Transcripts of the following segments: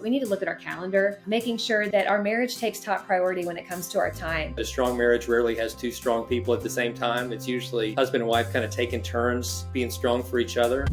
We need to look at our calendar, making sure that our marriage takes top priority when it comes to our time. A strong marriage rarely has two strong people at the same time. It's usually husband and wife kind of taking turns being strong for each other.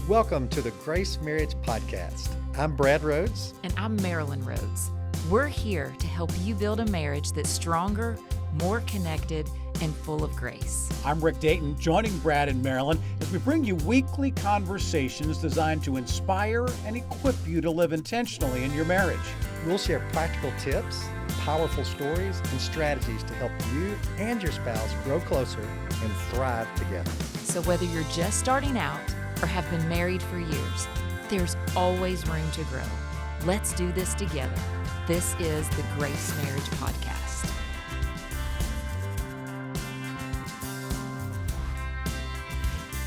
Welcome to the Grace Marriage Podcast. I'm Brad Rhodes. And I'm Marilyn Rhodes. We're here to help you build a marriage that's stronger, more connected, and full of grace. I'm Rick Dayton, joining Brad and Marilyn as we bring you weekly conversations designed to inspire and equip you to live intentionally in your marriage. We'll share practical tips, powerful stories, and strategies to help you and your spouse grow closer and thrive together. So whether you're just starting out or have been married for years, there's always room to grow. Let's do this together. This is the Grace Marriage Podcast.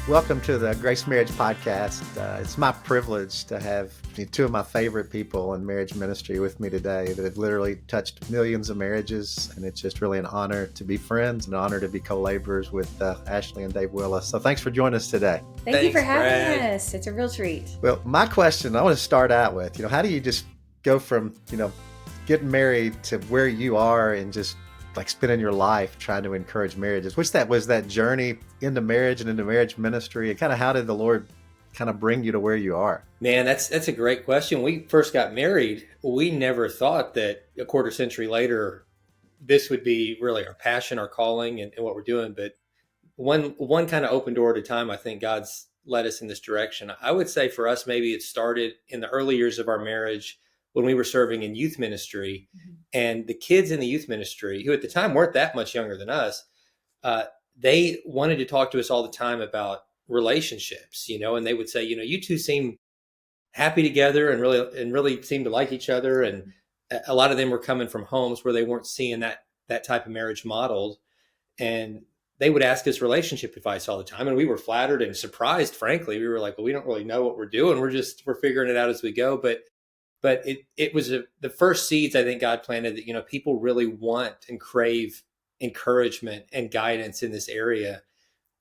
Welcome to the Grace Marriage Podcast. It's my privilege to have two of my favorite people in marriage ministry with me today that have literally touched millions of marriages, and it's just really an honor to be friends and an honor to be co-laborers with Ashley and Dave Willis. So thanks for joining us today. Thanks you for having us. It's a real treat. Well, my question I want to start out with, how do you just go from, getting married to where you are and just like spending your life trying to encourage marriages? Was that journey into marriage and into marriage ministry, and kind of how did the Lord kind of bring you to where you are? Man, that's a great question. When we first got married, we never thought that a quarter century later, this would be really our passion, our calling, and what we're doing. But one kind of open door at a time, I think God's led us in this direction. I would say for us, maybe it started in the early years of our marriage when we were serving in youth ministry. Mm-hmm. And the kids in the youth ministry, who at the time weren't that much younger than us, they wanted to talk to us all the time about relationships, and they would say, you two seem happy together and really seem to like each other. And a lot of them were coming from homes where they weren't seeing that type of marriage modeled. And they would ask us relationship advice all the time. And we were flattered and surprised, frankly. We were like, well, we don't really know what we're doing. We're figuring it out as we go. But it was the first seeds I think God planted that, people really want and crave encouragement and guidance in this area.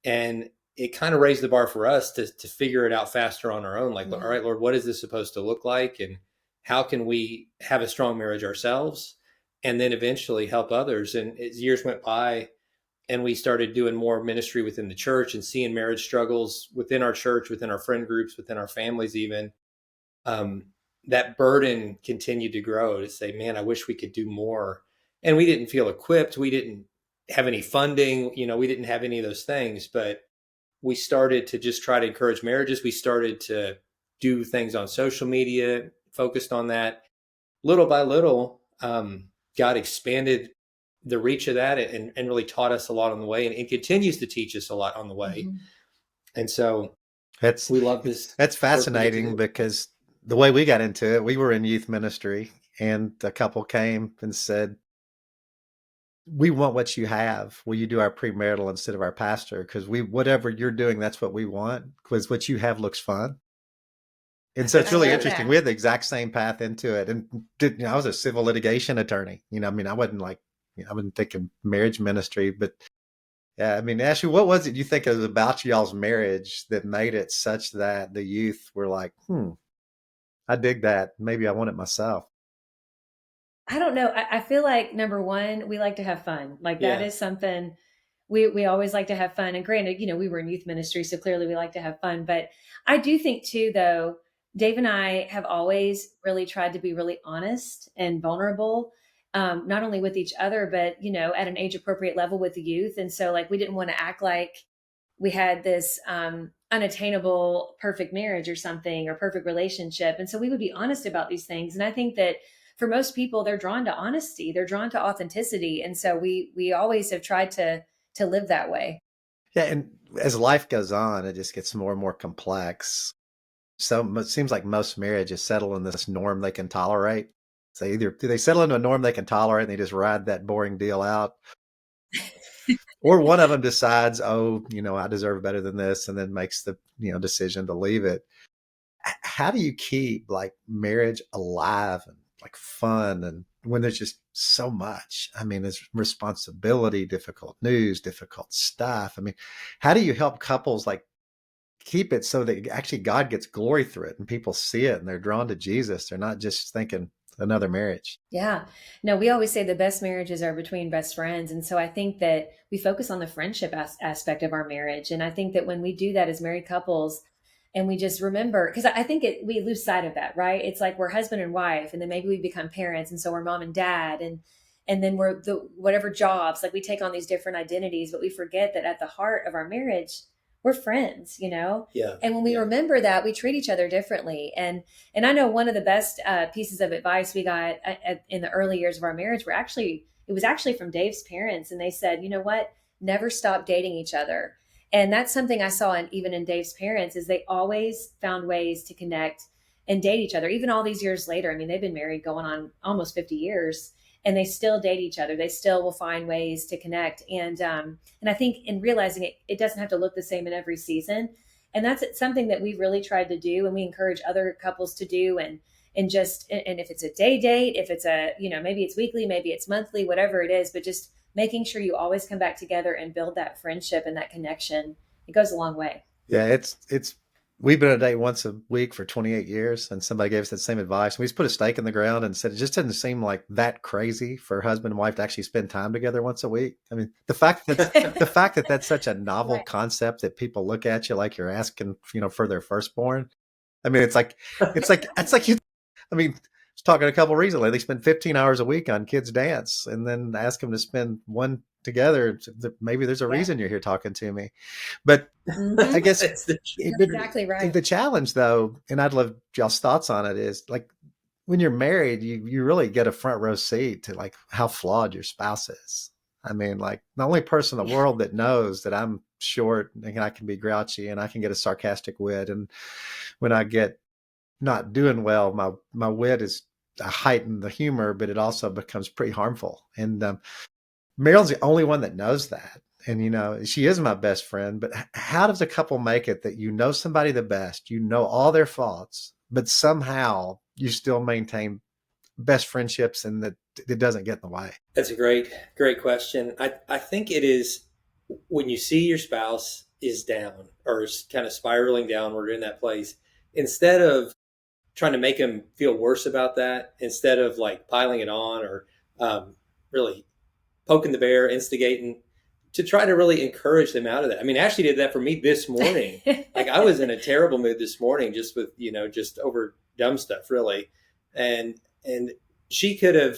And it kind of raised the bar for us to figure it out faster on our own. Like, all right, Lord, what is this supposed to look like? And how can we have a strong marriage ourselves and then eventually help others? And as years went by and we started doing more ministry within the church and seeing marriage struggles within our church, within our friend groups, within our families even, that burden continued to grow to say, man, I wish we could do more. And we didn't feel equipped. We didn't have any funding. We didn't have any of those things, but we started to just try to encourage marriages. We started to do things on social media, focused on that. Little by little, God expanded the reach of that and really taught us a lot on the way and continues to teach us a lot on the way. Mm-hmm. And so we love this. That's fascinating because the way we got into it, we were in youth ministry and a couple came and said, we want what you have. Will you do our premarital instead of our pastor? Because whatever you're doing, that's what we want, because what you have looks fun. And so it's really interesting. We had the exact same path into it. And I was a civil litigation attorney. I wasn't thinking marriage ministry, but yeah, Ashley, what was it you think it was about y'all's marriage that made it such that the youth were like, I dig that. Maybe I want it myself. I don't know. I feel like, number one, we like to have fun. That is something we always like to have fun. And granted, we were in youth ministry, so clearly we like to have fun. But I do think too, though, Dave and I have always really tried to be really honest and vulnerable, not only with each other, but, at an age appropriate level with the youth. And so we didn't want to act like we had this unattainable perfect marriage or something, or perfect relationship. And so we would be honest about these things. And I think that for most people, they're drawn to honesty. They're drawn to authenticity. And so we always have tried to live that way. Yeah. And as life goes on, it just gets more and more complex. So it seems like most marriages settle in this norm they can tolerate. So either do they settle into a norm they can tolerate and they just ride that boring deal out, or one of them decides, I deserve better than this, and then makes the decision to leave it. How do you keep marriage alive and fun, and when there's just so much? There's responsibility, difficult news, difficult stuff. How do you help couples keep it so that actually God gets glory through it and people see it and they're drawn to Jesus. They're not just thinking another marriage. Yeah. No, we always say the best marriages are between best friends. And so I think that we focus on the friendship aspect of our marriage. And I think that when we do that as married couples, and we just remember, because I think we lose sight of that, right? It's like we're husband and wife, and then maybe we become parents, and so we're mom and dad, and then we're the whatever jobs, like we take on these different identities, but we forget that at the heart of our marriage, we're friends, you know? Yeah. And when we remember that, we treat each other differently. And I know one of the best pieces of advice we got in the early years of our marriage it was actually from Dave's parents. And they said, you know what? Never stop dating each other. And that's something I saw even in Dave's parents is they always found ways to connect and date each other, even all these years later. I mean, they've been married going on almost 50 years. And they still date each other. They still will find ways to connect. And I think in realizing it doesn't have to look the same in every season. And that's something that we've really tried to do. And we encourage other couples to do. And if it's a day date, if it's maybe it's weekly, maybe it's monthly, whatever it is, but just making sure you always come back together and build that friendship and that connection. It goes a long way. Yeah, we've been on a date once a week for 28 years, and somebody gave us that same advice. We just put a stake in the ground and said it just doesn't seem like that crazy for husband and wife to actually spend time together once a week. I mean, the fact that that's such a novel Right. concept that people look at you like you're asking, for their firstborn. I mean, it's like you. I mean, I was talking to a couple recently. They spend 15 hours a week on kids' dance, and then ask them to spend one together. Maybe there's a reason you're here talking to me, but I guess That's the That's exactly right. the challenge, though, and I'd love y'all's thoughts on it, is like when you're married, you really get a front row seat to like how flawed your spouse is. I mean, like the only person in the world that knows that I'm short and I can be grouchy and I can get a sarcastic wit, and when I get not doing well, my wit is heighten the humor, but it also becomes pretty harmful. And Marilyn's the only one that knows that. And, she is my best friend, but how does a couple make it that somebody the best, all their faults, but somehow you still maintain best friendships and that it doesn't get in the way? That's a great question. I think it is when you see your spouse is down or is kind of spiraling downward in that place, instead of trying to make them feel worse about that, instead of like piling it on or really poking the bear, instigating, to try to really encourage them out of that. I mean, Ashley did that for me this morning. Like I was in a terrible mood this morning, just with, just over dumb stuff really. And she could have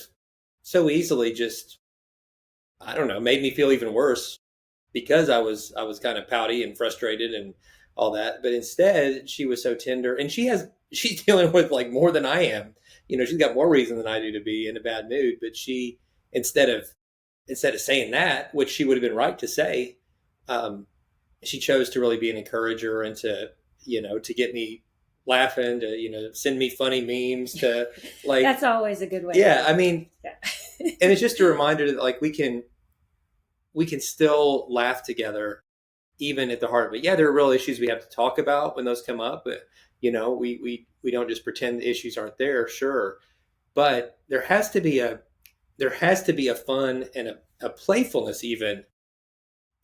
so easily just, I don't know, made me feel even worse because I was kind of pouty and frustrated and all that. But instead she was so tender, and she's dealing with like more than I am. She's got more reason than I do to be in a bad mood, but she, instead of saying that, which she would have been right to say, she chose to really be an encourager and to get me laughing, to send me funny memes, to like. That's always a good way. Yeah, I mean, yeah. And it's just a reminder that like we can still laugh together, even at the heart of it. Yeah, there are real issues we have to talk about when those come up, but we don't just pretend the issues aren't there. Sure, but there has to be a fun and a playfulness, even,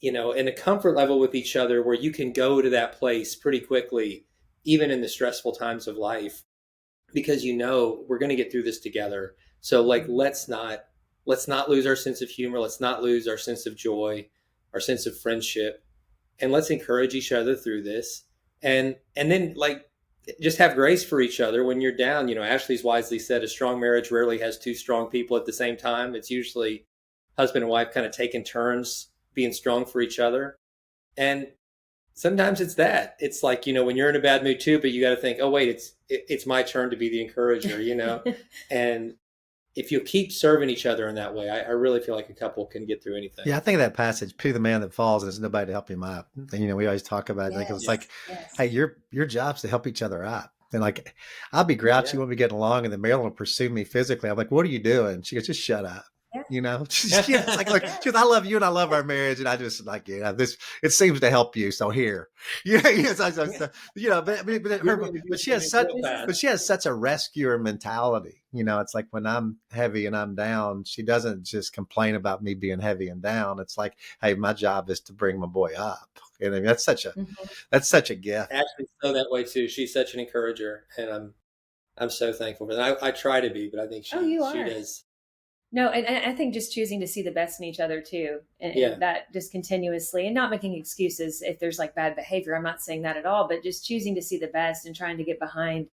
and a comfort level with each other where you can go to that place pretty quickly, even in the stressful times of life, because we're going to get through this together. So like, let's not lose our sense of humor. Let's not lose our sense of joy, our sense of friendship, and let's encourage each other through this. And then like, just have grace for each other when you're down. Ashley's wisely said, a strong marriage rarely has two strong people at the same time. It's usually husband and wife kind of taking turns being strong for each other. And sometimes it's that. It's like, when you're in a bad mood too, but you got to think, oh, wait, it's my turn to be the encourager, And if you keep serving each other in that way, I really feel like a couple can get through anything. Yeah, I think of that passage, "Pity the man that falls and there's nobody to help him up." And, we always talk about it. Like, it's like, hey, your job's to help each other up. And like, I'll be grouchy when we get along, and then Marilyn will pursue me physically. I'm like, "What are you doing?" She goes, "Just shut up." Yeah. It's like she goes, "I love you and I love our marriage," and I just like, this. It seems to help you, so here, but she has such a rescuer mentality. It's like when I'm heavy and I'm down, she doesn't just complain about me being heavy and down. It's like, hey, my job is to bring my boy up, And I mean, Mhm. that's such a gift. Ashley's so that way too. She's such an encourager, and I'm so thankful for that. I try to be, but I think Oh, she you she are. does. No, and I think just choosing to see the best in each other too, Yeah, and that just continuously, and not making excuses if there's like bad behavior. I'm not saying that at all, but just choosing to see the best and trying to get behind,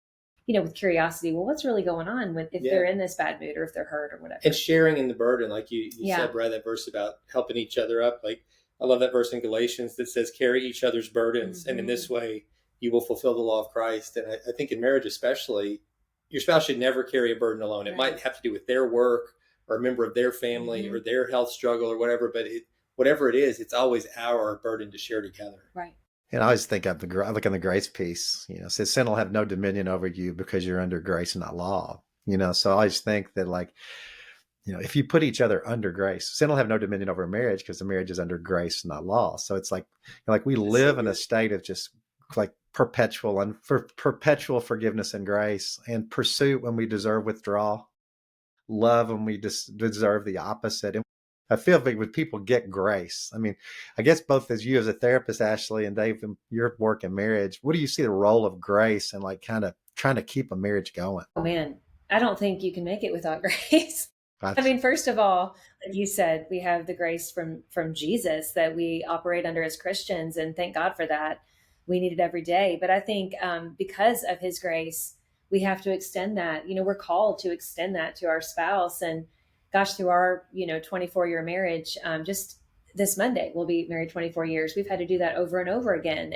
with curiosity. Well, what's really going on with if yeah. they're in this bad mood or if they're hurt or And whatever. sharing in the burden, like you Yeah. said, Brad, that verse about helping each other up. Like I love that verse in Galatians that says, "Carry each other's burdens, and in Hmm. this way you will fulfill the law of Christ." And I think in marriage, especially, your spouse should never carry a burden alone. It might Right. have to do with their work or a member of their family Hmm. or their health struggle or whatever. But whatever it is, it's always our burden to share together. Right. And I always think of I look on the grace piece, it says sin will have no dominion over you because you're under grace, not law. So I always think that like, if you put each other under grace, sin will have no dominion over marriage because the marriage is under grace, not law. So it's like we That's so live in a good. state of just like perpetual forgiveness and grace, and pursuit when we deserve withdrawal, love when we deserve the opposite. And I feel like when people get grace, I mean, I guess both as you as a therapist, Ashley, and Dave, in your work in marriage, what do you see the role of grace and like kind of trying to keep a marriage going? Oh man, I don't think you can make it without grace. I That's, mean, first of all, like you said, we have the grace from Jesus that we operate under as Christians, and thank God for that. We need it every day. But I think because of His grace, we have to extend that. We're called to extend that to our spouse. And gosh, through our 24-year marriage, just this Monday we'll be married 24 years. We've had to do that over and over again,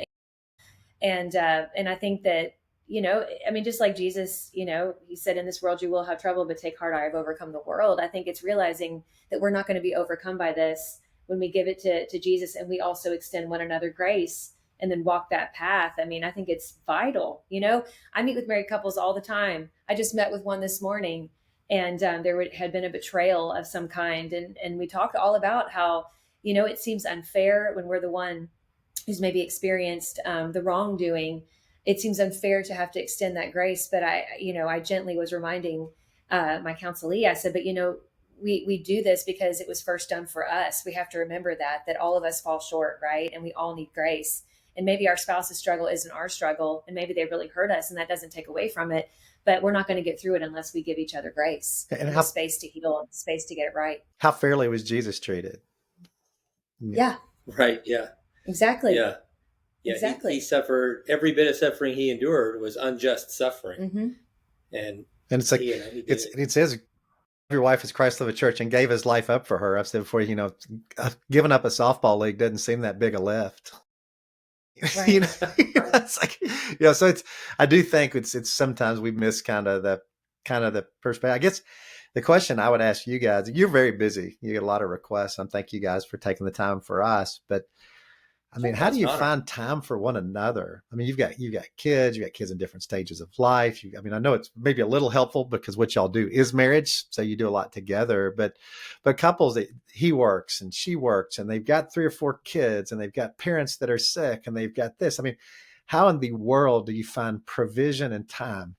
and I think that I mean, just like Jesus, he said, "In this world you will have trouble, but take heart, I have overcome the world." I think it's realizing that we're not going to be overcome by this when we give it to Jesus, and we also extend one another grace and then walk that path. I mean, I think it's vital. I meet with married couples all the time. I just met with one this morning, and had been a betrayal of some kind, and we talked all about how it seems unfair when we're the one who's maybe experienced the wrongdoing. It seems unfair to have to extend that grace. But I gently was reminding my counselee. I said, but we do this because it was first done for us. We have to remember that all of us fall short, right? And we all need grace. And maybe our spouse's struggle isn't our struggle, and maybe they really hurt us, and that doesn't take away from it. But we're not going to get through it unless we give each other grace and and the space to heal and the space to get it right. how fairly was Jesus treated? Yeah. Yeah, Right? Yeah, exactly. yeah, yeah. He Exactly. suffered every bit of suffering he endured was unjust suffering, Hmm. and And it's like, he did it. it says, your wife is Christ of the church and gave his life up for her. I've said before, giving up a softball league doesn't seem that big a lift. Right. It's like, so I do think it's sometimes we miss kind of the perspective. I guess the question I would ask you guys, you're very busy. You get a lot of requests. And thank you guys for taking the time for us. But I mean, how That's do an you honor. find time for one another? I mean, you've got kids, in different stages of life. I mean, I know it's maybe a little helpful because what y'all do is marriage, so you do a lot together. But couples, he works and she works, and they've got 3 or 4 kids, and they've got parents that are sick, and they've got this. I mean, how in the world do you find provision and time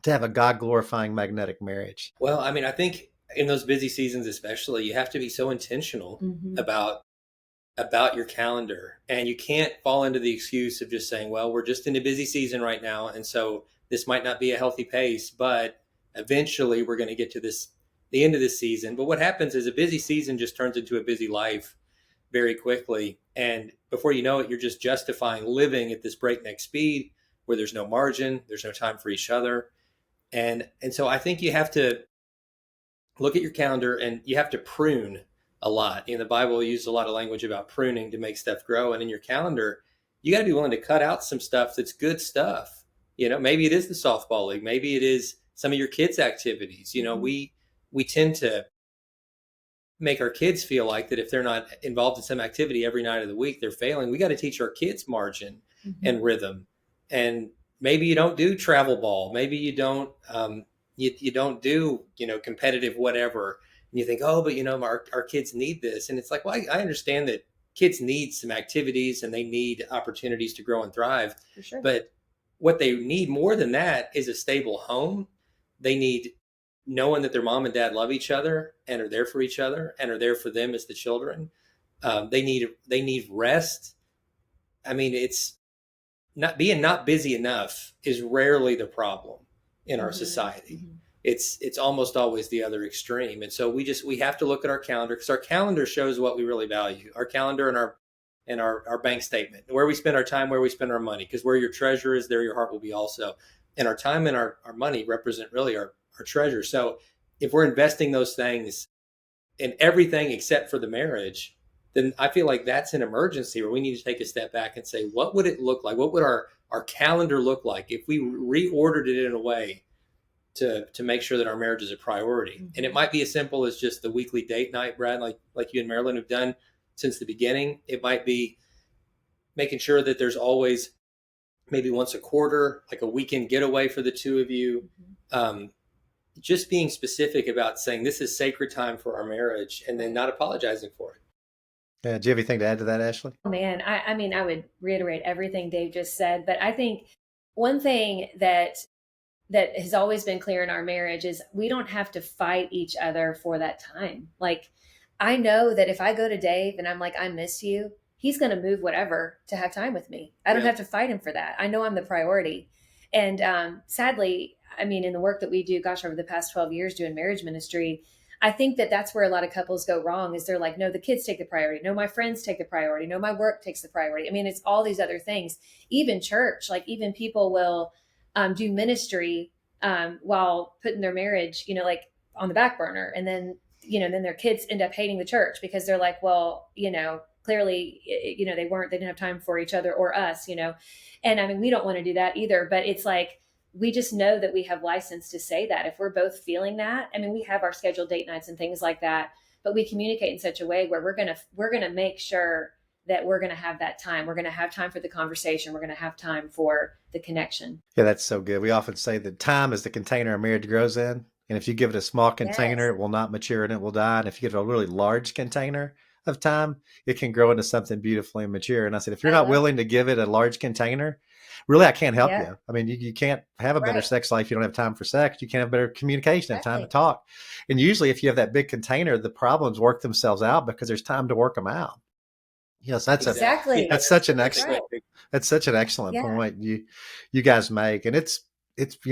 to have a God glorifying magnetic marriage? Well, I mean, I think in those busy seasons, especially, you have to be so intentional Hmm. about your calendar, and you can't fall into the excuse of just saying, well, we're just in a busy season right now, and so this might not be a healthy pace, but eventually we're going to get to the end of this season. But what happens is a busy season just turns into a busy life very quickly, and before you know it, you're just justifying living at this breakneck speed where there's no margin, there's no time for each other. And so I think you have to look at your calendar, and you have to prune a lot. In the Bible, you use a lot of language about pruning to make stuff grow. And in your calendar, you got to be willing to cut out some stuff that's good stuff. Maybe it is the softball league. Maybe it is some of your kids' activities. We tend to make our kids feel like that if they're not involved in some activity every night of the week, they're failing. We got to teach our kids margin and rhythm. And maybe you don't do travel ball. Maybe you don't you don't do competitive whatever. And you think, oh, but our kids need this. And it's like, well, I understand that kids need some activities and they need opportunities to grow and thrive. For sure. But what they need more than that is a stable home. They need knowing that their mom and dad love each other and are there for each other and are there for them as the children. They need rest. I mean, it's not busy enough is rarely the problem in our society. Mm-hmm. It's almost always the other extreme. And so we have to look at our calendar, because our calendar shows what we really value. Our calendar and our bank statement, where we spend our time, where we spend our money, because where your treasure is, there your heart will be also. And our time and our money represent really our treasure. So if we're investing those things in everything except for the marriage, then I feel like that's an emergency where we need to take a step back and say, what would it look like? What would our calendar look like if we reordered it in a way to make sure that our marriage is a priority? Mm-hmm. And it might be as simple as just the weekly date night, Brad, like you and Marilyn have done since the beginning. It might be making sure that there's always maybe once a quarter, like a weekend getaway for the two of you. Just being specific about saying this is sacred time for our marriage, and then not apologizing for it. Yeah, do you have anything to add to that, Ashley? Oh man, I mean, I would reiterate everything Dave just said, but I think one thing that has always been clear in our marriage is we don't have to fight each other for that time. Like, I know that if I go to Dave and I'm like, I miss you, he's going to move whatever to have time with me. I don't have to fight him for that. I know I'm the priority. And sadly, I mean, in the work that we do, gosh, over the past 12 years doing marriage ministry, I think that that's where a lot of couples go wrong is they're like, no, the kids take the priority. No, my friends take the priority. No, my work takes the priority. I mean, it's all these other things. Even church, like even people will do ministry while putting their marriage, like on the back burner. And then, then their kids end up hating the church because they're like, well, clearly, they didn't have time for each other or us, and I mean, we don't want to do that either, but it's like, we just know that we have license to say that if we're both feeling that. I mean, we have our scheduled date nights and things like that, but we communicate in such a way where we're going to make sure that we're going to have that time. We're going to have time for the conversation. We're going to have time for the connection. Yeah, that's so good. We often say that time is the container a marriage grows in. And if you give it a small container, Yes. It will not mature and it will die. And if you give it a really large container of time, it can grow into something beautifully mature. And I said, if you're not willing to give it a large container, really, I can't help you. I mean, you can't have a better sex life. You don't have time for sex. You can't have better communication, have time to talk. And usually if you have that big container, the problems work themselves out because there's time to work them out. Yes, that's such an excellent point you guys make. And it's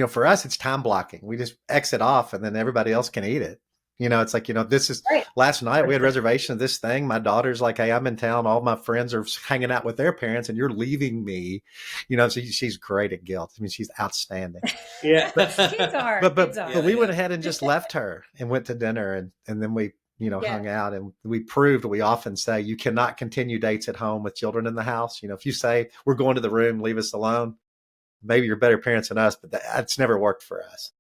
for us, it's time blocking. We just exit off and then everybody else can eat it. It's like, this is last night we had reservation of this thing. My daughter's like, hey, I'm in town. All my friends are hanging out with their parents and you're leaving me. So she's great at guilt. I mean, she's outstanding. Yeah. Kids are. But we went ahead and just left her and went to dinner and then we, hung out, and we proved what we often say: you cannot continue dates at home with children in the house. If you say we're going to the room, leave us alone, maybe you're better parents than us, but that's never worked for us.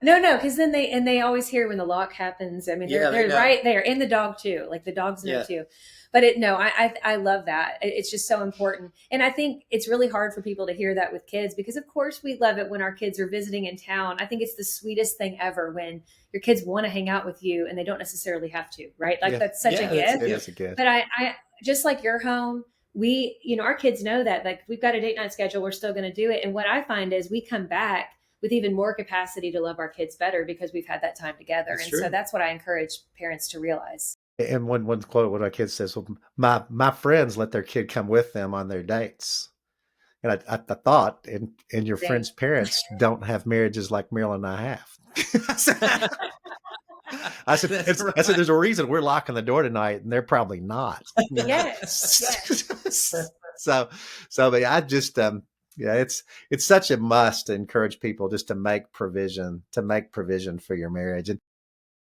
No, because then they always hear when the lock happens. I mean, they're right there, and the dog too. Like the dogs know too. But I love that. It's just so important, and I think it's really hard for people to hear that with kids because, of course, we love it when our kids are visiting in town. I think it's the sweetest thing ever when your kids want to hang out with you and they don't necessarily have to. Right? Like that's such a gift. It is a gift. But I just like your home. We, our kids know that. Like we've got a date night schedule. We're still going to do it. And what I find is we come back with even more capacity to love our kids better because we've had that time together. That's true. So that's what I encourage parents to realize. And one quote, one of my kids says, well, my friends let their kid come with them on their dates. And I thought, and your friends' parents don't have marriages like Marilyn and I have. I said, there's a reason we're locking the door tonight, and they're probably not. Yes. So I just, it's such a must to encourage people just to make provision for your marriage. And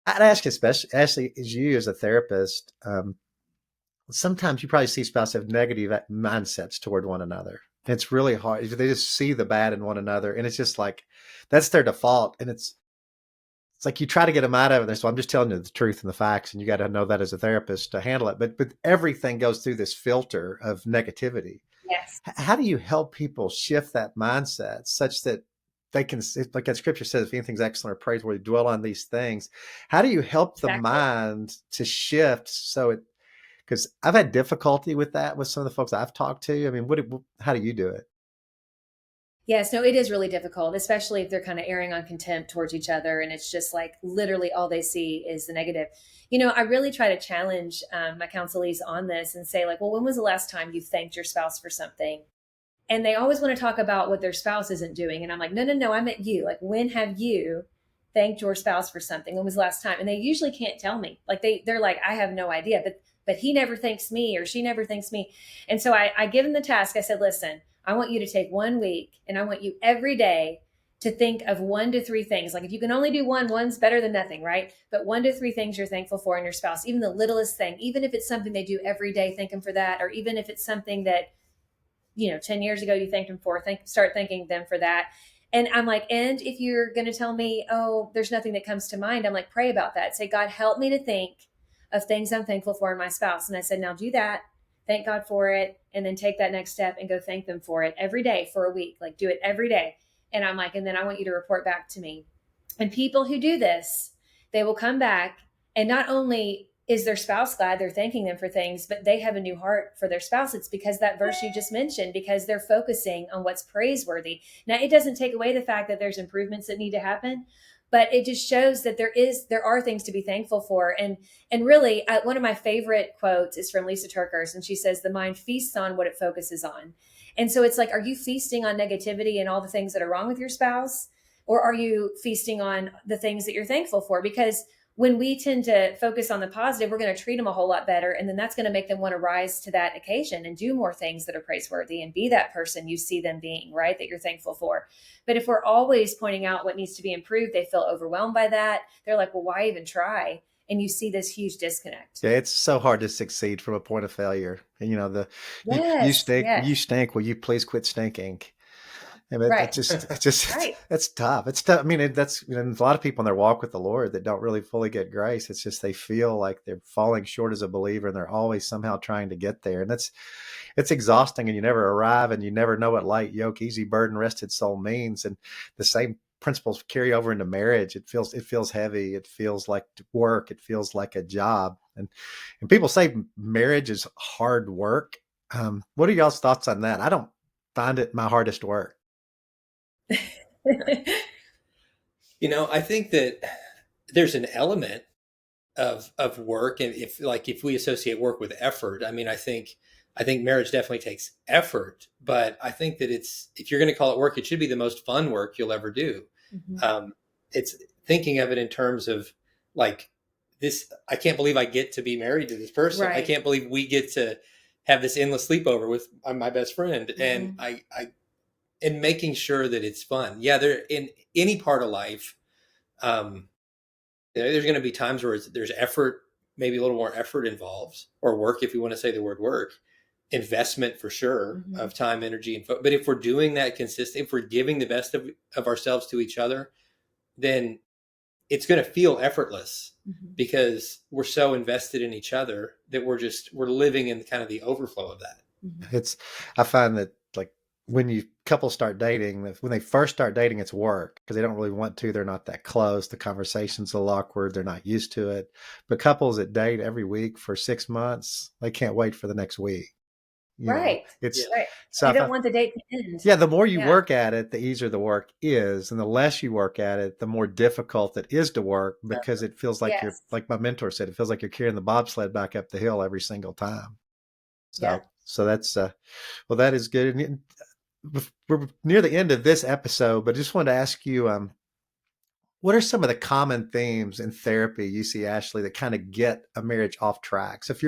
I'd ask, especially Ashley, as you as a therapist, sometimes you probably see spouses have negative mindsets toward one another. And it's really hard. They just see the bad in one another, and it's just like that's their default. And it's like you try to get them out of it. So I'm just telling you the truth and the facts, and you got to know that as a therapist to handle it. But everything goes through this filter of negativity. Yes. How do you help people shift that mindset such that they can, like that scripture says, if anything's excellent or praiseworthy, dwell on these things? How do you help the mind to shift because I've had difficulty with that with some of the folks I've talked to. I mean, how do you do it? Yes, no, it is really difficult, especially if they're kind of erring on contempt towards each other. And it's just like literally all they see is the negative. I really try to challenge my counselees on this and say, like, well, when was the last time you thanked your spouse for something? And they always want to talk about what their spouse isn't doing. And I'm like, no, no, no, I meant you. Like, when have you thanked your spouse for something? When was the last time? And they usually can't tell me. Like they're like, I have no idea, but he never thanks me or she never thanks me. And so I give them the task. I said, listen, I want you to take 1 week and I want you every day to think of 1 to 3 things. Like if you can only do one, one's better than nothing, right? But 1 to 3 things you're thankful for in your spouse, even the littlest thing, even if it's something they do every day, thank them for that. Or even if it's something that 10 years ago you thanked them for, start thanking them for that. And I'm like, and if you're going to tell me, oh, there's nothing that comes to mind, I'm like, pray about that. Say, God, help me to think of things I'm thankful for in my spouse. And I said, now do that. Thank God for it. And then take that next step and go thank them for it every day for a week. Like do it every day. And I'm like, and then I want you to report back to me. And people who do this, they will come back and not only is their spouse glad they're thanking them for things, but they have a new heart for their spouse. It's because that verse you just mentioned, because they're focusing on what's praiseworthy. Now, it doesn't take away the fact that there's improvements that need to happen, but it just shows that there are things to be thankful for. And really, one of my favorite quotes is from Lisa Turkers, and she says, the mind feasts on what it focuses on. And so it's like, are you feasting on negativity and all the things that are wrong with your spouse? Or are you feasting on the things that you're thankful for? Because when we tend to focus on the positive, we're going to treat them a whole lot better. And then that's going to make them want to rise to that occasion and do more things that are praiseworthy and be that person you see them being, right? That you're thankful for. But if we're always pointing out what needs to be improved, they feel overwhelmed by that. They're like, well, why even try? And you see this huge disconnect. Yeah, it's so hard to succeed from a point of failure. And you Yes, stink, yes. you stink. Will you please quit stinking? I mean, Right. it's just, Right. that's tough. It's tough. I mean, that's, a lot of people in their walk with the Lord that don't really fully get grace. It's just, they feel like they're falling short as a believer and they're always somehow trying to get there. And it's exhausting and you never arrive and you never know what light yoke, easy burden, rested soul means. And the same principles carry over into marriage. It feels heavy. It feels like work. It feels like a job. And people say marriage is hard work. What are y'all's thoughts on that? I don't find it my hardest work. I think that there's an element of work, and if we associate work with effort, I mean, I think marriage definitely takes effort, but I think that if you're going to call it work, it should be the most fun work you'll ever do. Mm-hmm. It's thinking of it in terms of like this. I can't believe I get to be married to this person. Right. I can't believe we get to have this endless sleepover with my best friend, Mm-hmm. and and making sure that it's fun. Yeah, there in any part of life. There's going to be times where there's effort, maybe a little more effort involved, or work, if you want to say the word work, investment for sure, Mm-hmm. of time, energy, and but if we're doing that consistent, if we're giving the best of ourselves to each other, then it's going to feel effortless Mm-hmm. because we're so invested in each other that we're living in kind of the overflow of that. Mm-hmm. I find that like when couples start dating, when they first start dating, it's work because they don't really want to. They're not that close. The conversation's a little awkward. They're not used to it. But couples that date every week for 6 months, they can't wait for the next week. Right. It's Right. so They don't want the date to end. yeah. The more you Yeah. work at it, the easier the work is, and the less you work at it, the more difficult it is to work because it feels like you're, Yes. like my mentor said, it feels like you're carrying the bobsled back up the hill every single time. So, Yeah. so that's well, that is good. And we're near the end of this episode, but I just wanted to ask you, what are some of the common themes in therapy you see, Ashley, that kind of get a marriage off track? So if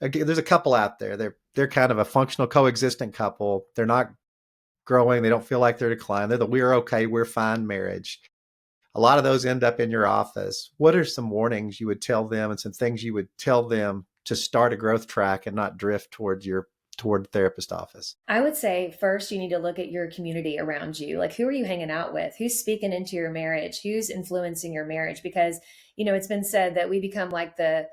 there's a couple out there, they're kind of a functional coexistent couple. They're not growing. They don't feel like they're declining. They're the we're okay, we're fine marriage. A lot of those end up in your office. What are some warnings you would tell them and some things you would tell them to start a growth track and not drift toward the therapist office? I would say first you need to look at your community around you. Like, who are you hanging out with? Who's speaking into your marriage? Who's influencing your marriage? Because, it's been said that we become like the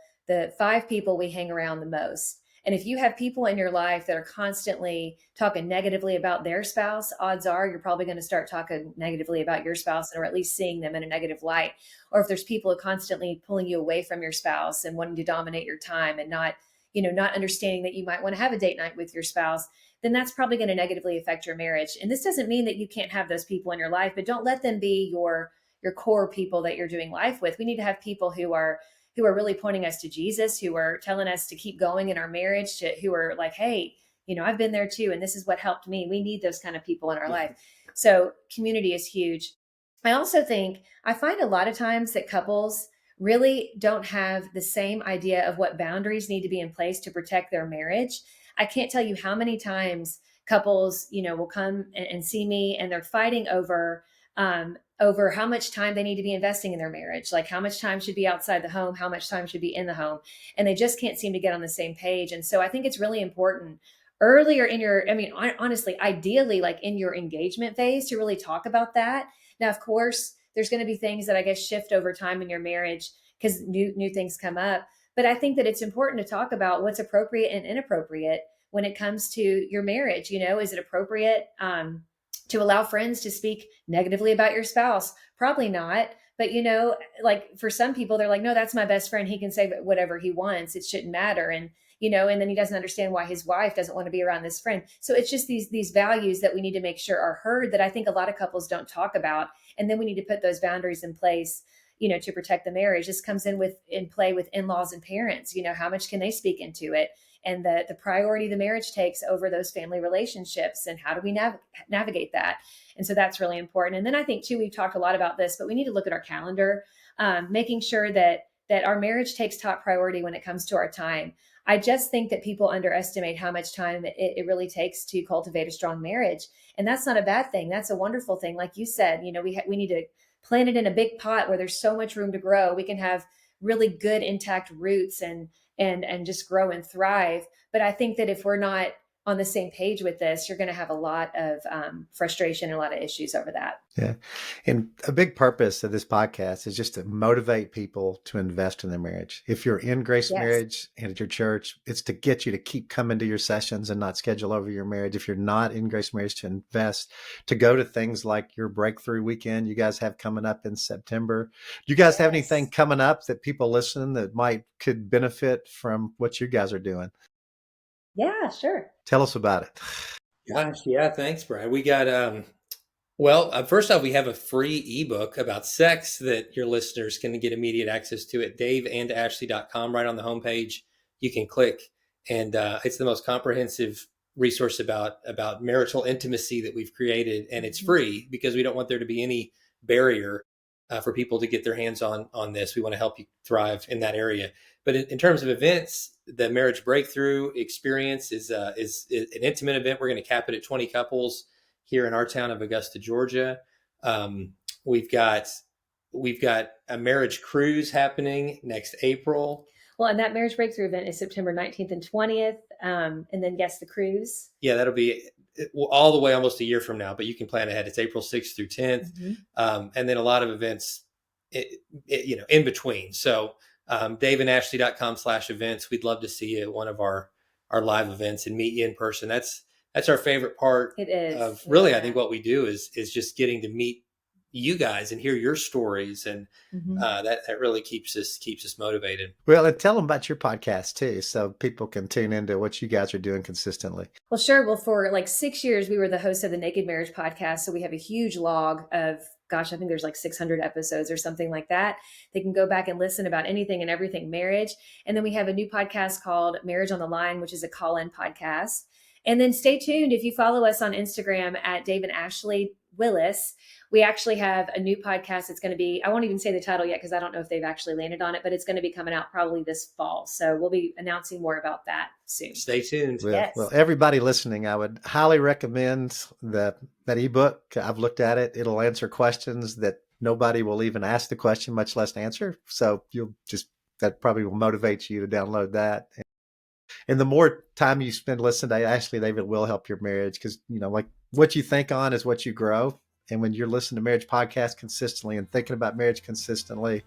5 people we hang around the most. And if you have people in your life that are constantly talking negatively about their spouse, odds are you're probably going to start talking negatively about your spouse, or at least seeing them in a negative light. Or if there's people who are constantly pulling you away from your spouse and wanting to dominate your time and not not understanding that you might want to have a date night with your spouse, then that's probably going to negatively affect your marriage. And this doesn't mean that you can't have those people in your life, but don't let them be your core people that you're doing life with. We need to have people who are really pointing us to Jesus, who are telling us to keep going in our marriage, who are like, hey, I've been there too, and this is what helped me. We need those kind of people in our life. So community is huge. I also think I find a lot of times that couples really don't have the same idea of what boundaries need to be in place to protect their marriage. I can't tell you how many times couples, will come and see me, and they're fighting over how much time they need to be investing in their marriage, like how much time should be outside the home, how much time should be in the home, and they just can't seem to get on the same page. And so I think it's really important earlier in honestly, ideally, like in your engagement phase, to really talk about that. Now, of course, there's going to be things that I guess shift over time in your marriage because new things come up. But I think that it's important to talk about what's appropriate and inappropriate when it comes to your marriage. Is it appropriate to allow friends to speak negatively about your spouse? Probably not. But, like for some people, they're like, no, that's my best friend. He can say whatever he wants. It shouldn't matter. And then he doesn't understand why his wife doesn't want to be around this friend. So it's just these values that we need to make sure are heard, that I think a lot of couples don't talk about. And then we need to put those boundaries in place, to protect the marriage. This comes in play with in-laws and parents. How much can they speak into it? And the priority the marriage takes over those family relationships, and how do we navigate that? And so that's really important. And then I think too, we've talked a lot about this, but we need to look at our calendar, making sure that our marriage takes top priority when it comes to our time. I just think that people underestimate how much time it really takes to cultivate a strong marriage. And that's not a bad thing. That's a wonderful thing. Like you said, we need to plant it in a big pot where there's so much room to grow. We can have really good intact roots and just grow and thrive. But I think that if we're not on the same page with this, you're going to have a lot of frustration and a lot of issues over that. Yeah. And a big purpose of this podcast is just to motivate people to invest in their marriage. If you're in Grace Marriage and at your church, it's to get you to keep coming to your sessions and not schedule over your marriage. If you're not in Grace Marriage, to invest, to go to things like your breakthrough weekend you guys have coming up in September. Do you guys have anything coming up that people listening that could benefit from what you guys are doing? Yeah, sure. Tell us about it. Gosh, yeah, thanks, Brad. We got, first off, we have a free ebook about sex that your listeners can get immediate access to at daveandashley.com. Right on the homepage, you can click, and it's the most comprehensive resource about marital intimacy that we've created, and it's free because we don't want there to be any barrier for people to get their hands on this. We want to help you thrive in that area. But in terms of events, the Marriage Breakthrough Experience is an intimate event. We're going to cap it at 20 couples here in our town of Augusta, Georgia. We've got a marriage cruise happening next April. Well, and that Marriage Breakthrough event is September 19th and 20th. And then the cruise. Yeah, that'll be all the way almost a year from now, but you can plan ahead. It's April 6th through 10th. Mm-hmm. And then a lot of events, in between. So daveandashley.com/events. We'd love to see you at one of our live events and meet you in person. That's our favorite part. It is. Of really, yeah. I think what we do is just getting to meet you guys and hear your stories, and that really keeps us motivated. Well, and tell them about your podcast too, so people can tune into what you guys are doing consistently. Well, sure. Well, for like 6 years, we were the host of the Naked Marriage podcast, so we have a huge log of, I think there's like 600 episodes or something like that. They can go back and listen about anything and everything marriage. And then we have a new podcast called Marriage on the Line, which is a call-in podcast. And then stay tuned. If you follow us on Instagram at Dave and Ashley Willis, we actually have a new podcast. It's going to be, I won't even say the title yet because I don't know if they've actually landed on it, but it's going to be coming out probably this fall. So we'll be announcing more about that soon. Stay tuned. Well, everybody listening, I would highly recommend that ebook. I've looked at it. It'll answer questions that nobody will even ask the question, much less answer. So that probably will motivate you to download that. And the more time you spend listening to Ashley, David, will help your marriage because, like what you think on is what you grow. And when you're listening to marriage podcasts consistently and thinking about marriage consistently,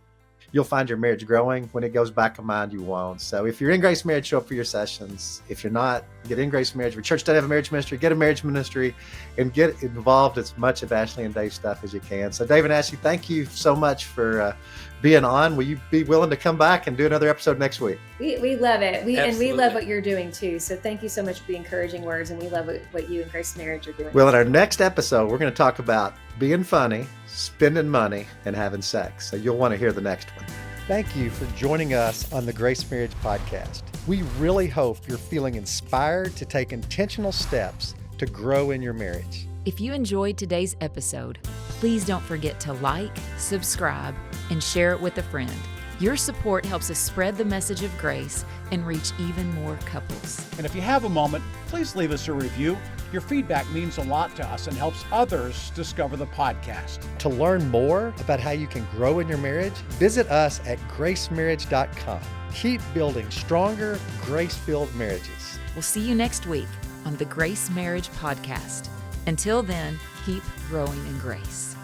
you'll find your marriage growing. When it goes back of mind, you won't. So if you're in Grace Marriage, show up for your sessions. If you're not, get in Grace Marriage. If your church doesn't have a marriage ministry, get a marriage ministry and get involved as much of Ashley and Dave's stuff as you can. So Dave and Ashley, thank you so much for being on. Will you be willing to come back and do another episode next week? We love it. And we Absolutely. love what you're doing too. So thank you so much for the encouraging words. And we love what you and Grace Marriage are doing. Well, in our next episode, we're going to talk about being funny, spending money, and having sex. So you'll want to hear the next one. Thank you for joining us on the Grace Marriage Podcast. We really hope you're feeling inspired to take intentional steps to grow in your marriage. If you enjoyed today's episode, please don't forget to like, subscribe, and share it with a friend. Your support helps us spread the message of grace and reach even more couples. And if you have a moment, please leave us a review. Your feedback means a lot to us and helps others discover the podcast. To learn more about how you can grow in your marriage, visit us at gracemarriage.com. Keep building stronger, grace-filled marriages. We'll see you next week on the Grace Marriage Podcast. Until then, keep growing in grace.